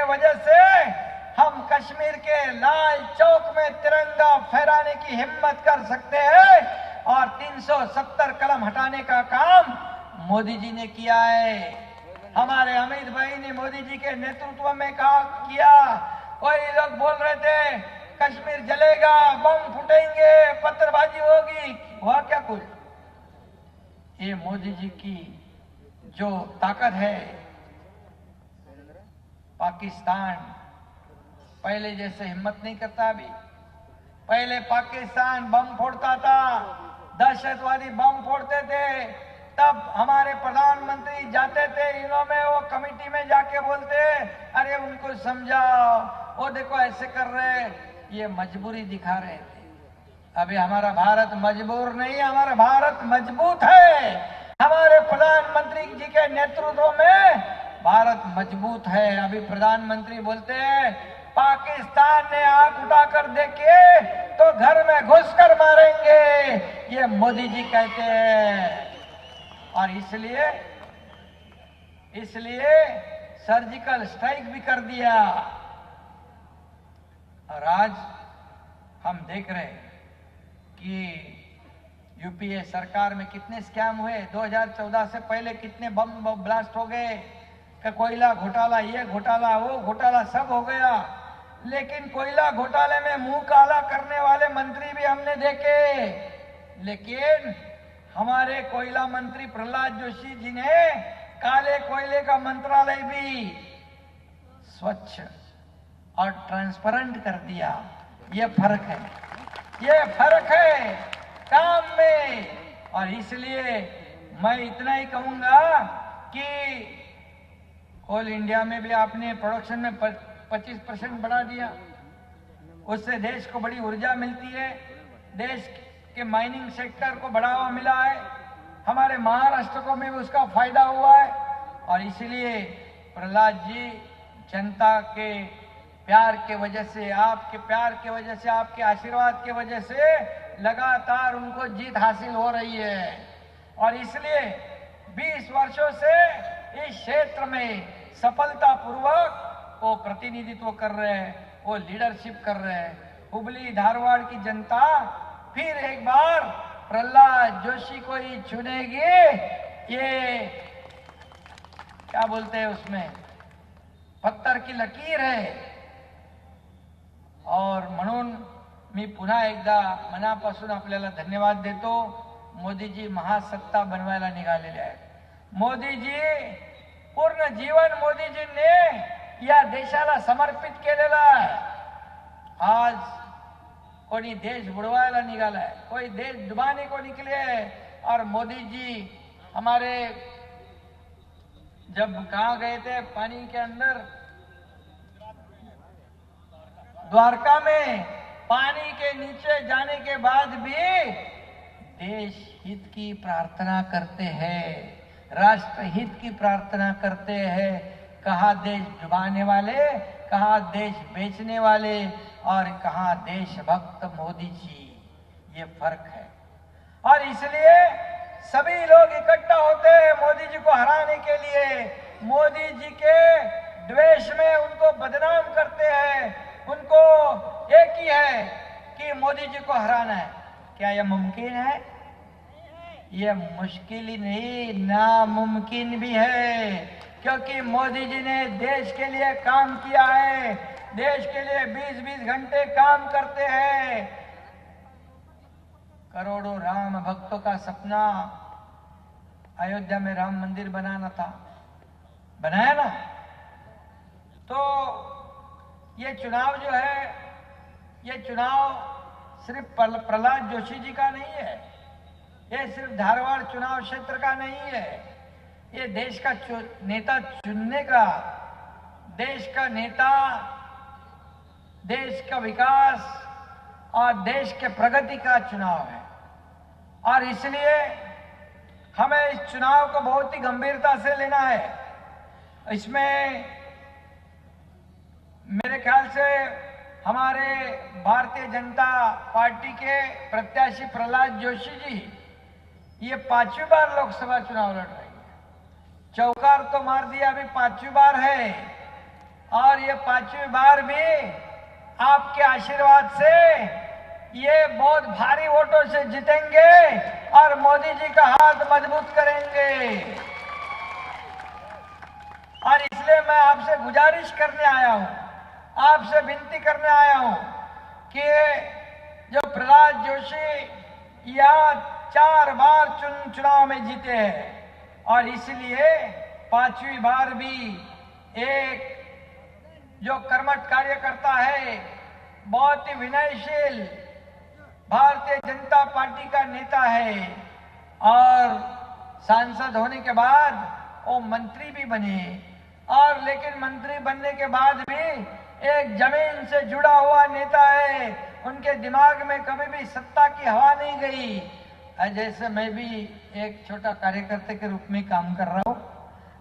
के वजह से हम कश्मीर के लाल चौक में तिरंगा फहराने की हिम्मत कर सकते हैं और 370 कलम हटाने का काम मोदी जी ने किया है। हमारे अमित भाई ने मोदी जी के नेतृत्व में किया। कोई लोग बोल रहे थे कश्मीर जलेगा, बम फूटेंगे, पत्थरबाजी होगी, हुआ क्या कुछ? ये मोदी जी की जो ताकत है, पाकिस्तान पहले जैसे हिम्मत नहीं करता अभी। पहले पाकिस्तान बम फोड़ता था, दहशतवादी बम फोड़ते थे, तब हमारे प्रधानमंत्री जाते थे इन्हों में, वो कमेटी में जाके बोलते अरे उनको समझाओ, वो देखो ऐसे कर रहे, ये मजबूरी दिखा रहे थे। अभी हमारा भारत मजबूर नहीं, हमारा भारत मजबूत है। हमारे प्रधानमंत्री जी के नेतृत्व में भारत मजबूत है। अभी प्रधानमंत्री बोलते हैं पाकिस्तान ने आंख उठाकर देखे तो घर में घुसकर मारेंगे, ये मोदी जी कहते हैं। और इसलिए सर्जिकल स्ट्राइक भी कर दिया। और आज हम देख रहे हैं कि यूपीए सरकार में कितने स्कैम हुए। 2014 से पहले कितने बम ब्लास्ट हो गए, कोयला घोटाला, ये घोटाला, वो घोटाला, सब हो गया। लेकिन कोयला घोटाले में मुंह काला करने वाले मंत्री भी हमने देखे। लेकिन हमारे कोयला मंत्री प्रहलाद जोशी जी ने काले कोयले का मंत्रालय भी स्वच्छ और ट्रांसपेरेंट कर दिया। ये फर्क है, ये फर्क है काम में। और इसलिए मैं इतना ही कहूंगा कि कोल इंडिया में भी आपने प्रोडक्शन में 25% बढ़ा दिया, उससे देश को बड़ी ऊर्जा मिलती है, देश के माइनिंग सेक्टर को बढ़ावा मिला है, हमारे महाराष्ट्र को में भी उसका फायदा हुआ है। और इसलिए प्रहलाद जी, जनता के प्यार के वजह से, आपके प्यार के वजह से, आपके आशीर्वाद के वजह से लगातार उनको जीत हासिल हो रही है। और इसलिए 20 वर्षों से इस क्षेत्र में सफलतापूर्वक वो प्रतिनिधित्व कर रहे हैं, वो लीडरशिप कर रहे हैं। हुबली धारवाड़ की जनता फिर एक बार प्रहलाद जोशी को ही चुनेगी। ये क्या बोलते हैं उसमें, पत्थर की लकीर है। और म्हणून मी पुन्हा एकदा मनापासून आपल्याला धन्यवाद देतो। मोदीजी महासत्ता बनवायला निघालेले आहेत। मोदीजी पूर्ण जीवन मोदीजींनी या देशाला समर्पित केलेलं आहे। आज कोई देश बुडवायला निकाला है, कोई देश डुबाने को निकले है। और मोदी जी हमारे जब कहाँ गए थे पानी के अंदर, द्वारका में, पानी के नीचे जाने के बाद भी देश हित की प्रार्थना करते हैं, राष्ट्र हित की प्रार्थना करते हैं। कहाँ देश डुबाने वाले, कहाँ देश बेचने वाले, और कहाँ देशभक्त मोदी जी। ये फर्क है। और इसलिए सभी लोग इकट्ठा होते हैं मोदी जी को हराने के लिए। मोदी जी के द्वेष में उनको बदनाम करते हैं। उनको एक ही है कि मोदी जी को हराना है। क्या यह मुमकिन है? यह मुश्किल ही नहीं, नामुमकिन भी है। क्योंकि मोदी जी ने देश के लिए काम किया है, देश के लिए 20-20 घंटे काम करते हैं। करोड़ों राम भक्तों का सपना अयोध्या में राम मंदिर बनाना था, बनाया ना। तो ये चुनाव जो है, ये चुनाव सिर्फ प्रहलाद जोशी जी का नहीं है, ये सिर्फ धारवाड़ चुनाव क्षेत्र का नहीं है। ये देश का नेता चुनने का, देश का नेता, देश का विकास और देश के प्रगति का चुनाव है। और इसलिए हमें इस चुनाव को बहुत ही गंभीरता से लेना है। इसमें मेरे ख्याल से हमारे भारतीय जनता पार्टी के प्रत्याशी प्रहलाद जोशी जी ये 5वीं बार लोकसभा चुनाव लड़ रही है। चौकार तो मार दिया, अभी 5वीं बार है। और ये 5वीं बार भी आपके आशीर्वाद से ये बहुत भारी वोटों से जीतेंगे और मोदी जी का हाथ मजबूत करेंगे। और इसलिए मैं आपसे गुजारिश करने आया हूं, आपसे विनती करने आया हूं कि जो प्रहलाद जोशी यह 4 बार चुनाव में जीते हैं और इसलिए 5वीं बार भी एक जो कर्मठ कार्यकर्ता है, बहुत ही विनयशील भारतीय जनता पार्टी का नेता है और सांसद होने के बाद वो मंत्री भी बने और लेकिन मंत्री बनने के बाद भी एक जमीन से जुड़ा हुआ नेता है। उनके दिमाग में कभी भी सत्ता की हवा नहीं गई। जैसे मैं भी एक छोटा कार्यकर्ता के रूप में काम कर रहा हूँ,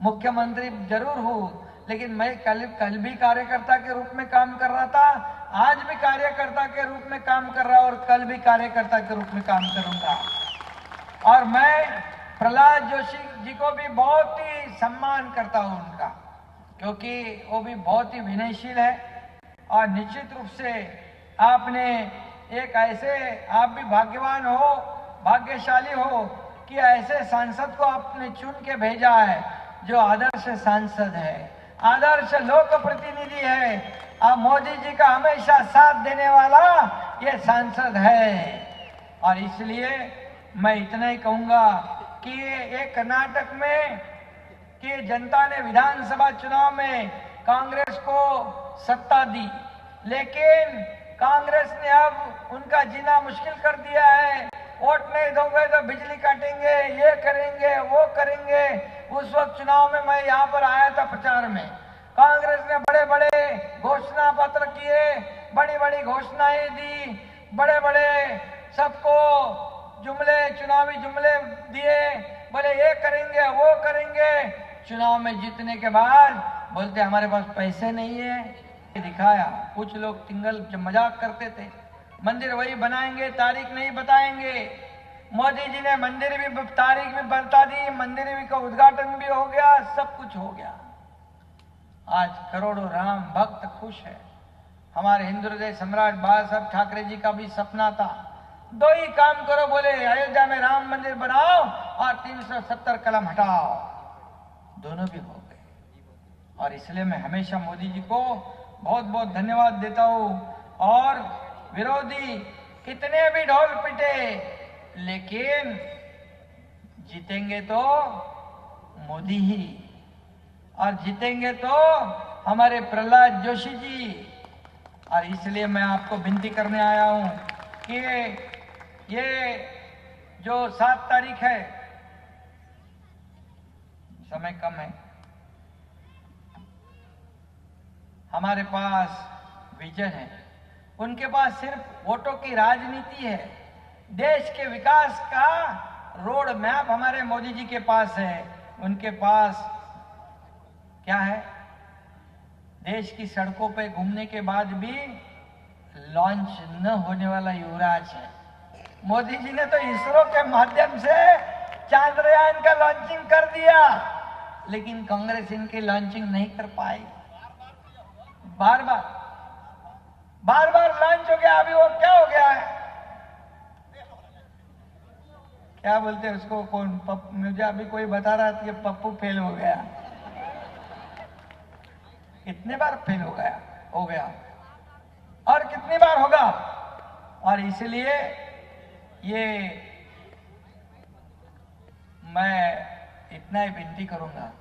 मुख्यमंत्री जरूर हूँ लेकिन मैं कल भी कार्यकर्ता के रूप में काम कर रहा था, आज भी कार्यकर्ता के रूप में काम कर रहा हूं और कल भी कार्यकर्ता के रूप में काम करूंगा। और मैं प्रहलाद जोशी जी को भी बहुत ही सम्मान करता हूं उनका, क्योंकि वो भी बहुत ही विनयशील है और निश्चित रूप से आपने एक ऐसे, आप भी भाग्यवान हो, भाग्यशाली हो कि ऐसे सांसद को आपने चुन के भेजा है जो आदर्श सांसद है, आदर्श लोक प्रतिनिधि है। अब मोदी जी का हमेशा साथ देने वाला ये सांसद है। और इसलिए मैं इतना ही कहूंगा कि ये कर्नाटक में कि जनता ने विधानसभा चुनाव में कांग्रेस को सत्ता दी, लेकिन कांग्रेस ने अब उनका जीना मुश्किल कर दिया है। वोट नहीं दोगे तो बिजली काटेंगे, ये करेंगे, वो करेंगे। उस वक्त चुनाव में मैं यहाँ पर आया था प्रचार में, कांग्रेस ने बड़े बड़े घोषणा पत्र किए, बड़ी बड़ी घोषणाएं दी, बड़े बड़े सबको जुमले, चुनावी जुमले दिए, बोले ये करेंगे, वो करेंगे। चुनाव में जीतने के बाद बोलते हमारे पास पैसे नहीं है, दिखाया। कुछ लोग टिंगल मजाक करते थे, मंदिर वही बनाएंगे, तारीख नहीं बताएंगे। मोदी जी ने मंदिर भी, तारीख भी बता दी, मंदिर भी का उद्घाटन भी हो गया, सब कुछ हो गया। आज करोड़ों राम भक्त खुश है। हमारे हिंदू हृदय सम्राट बाला साहब ठाकरे जी का भी सपना था, 2 ही काम करो, बोले अयोध्या में राम मंदिर बनाओ और 370 कलम हटाओ, दोनों भी हो गए। और इसलिए मैं हमेशा मोदी जी को बहुत बहुत धन्यवाद देता हूं। और विरोधी कितने भी ढोल पिटे, लेकिन जीतेंगे तो मोदी ही, और जीतेंगे तो हमारे प्रहलाद जोशी जी। और इसलिए मैं आपको विनती करने आया हूं कि ये जो 7 तारीख है, समय कम है, हमारे पास विजन है, उनके पास सिर्फ वोटों की राजनीति है। देश के विकास का रोड मैप हमारे मोदी जी के पास है। उनके पास क्या है? देश की सड़कों पे घूमने के बाद भी लॉन्च न होने वाला युवराज है। मोदी जी ने तो इसरो के माध्यम से चांद्रयान का लॉन्चिंग कर दिया, लेकिन कांग्रेस इनकी लॉन्चिंग नहीं कर पाई। बार बार लॉन्च हो गया, अभी वो क्या हो गया है, क्या बोलते हैं उसको, कौन मुझे अभी कोई बता रहा था कि पप्पू फेल हो गया। कितने बार फेल हो गया और कितनी बार होगा। और इसलिए ये मैं इतना ही विनती करूंगा।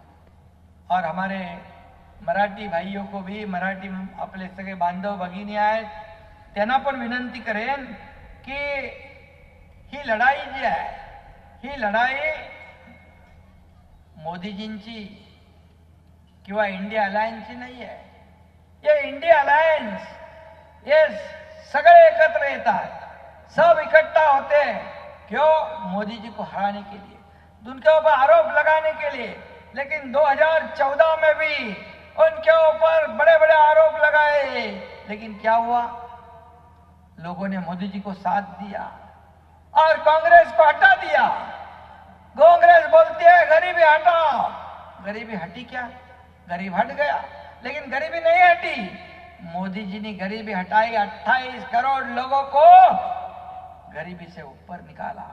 और हमारे मराठी भाइयों को भी, मराठी आपले सगळे बांधव भगिनी आहेत, त्यांना पण विनंती करेन की ही लढाई जी आहे, ही लढाई मोदीजींची किंवा इंडिया अलायन्सची नाही आहे। ये इंडिया अलायन्स, ये सगळे एकत्र येतात, सब इकट्ठा होते हैं। क्यों? मोदी जी को हराने के लिए, उनके ऊपर आरोप लगाने के लिए। लेकिन 2014 में भी उनके ऊपर बड़े बड़े आरोप लगाए, लेकिन क्या हुआ? लोगों ने मोदी जी को साथ दिया और कांग्रेस को हटा दिया। कांग्रेस बोलती है गरीबी हटाओ, गरीबी हटी क्या? गरीब हट गया, लेकिन गरीबी नहीं हटी। मोदी जी ने गरीबी हटाई, 28 करोड़ लोगों को गरीबी से ऊपर निकाला।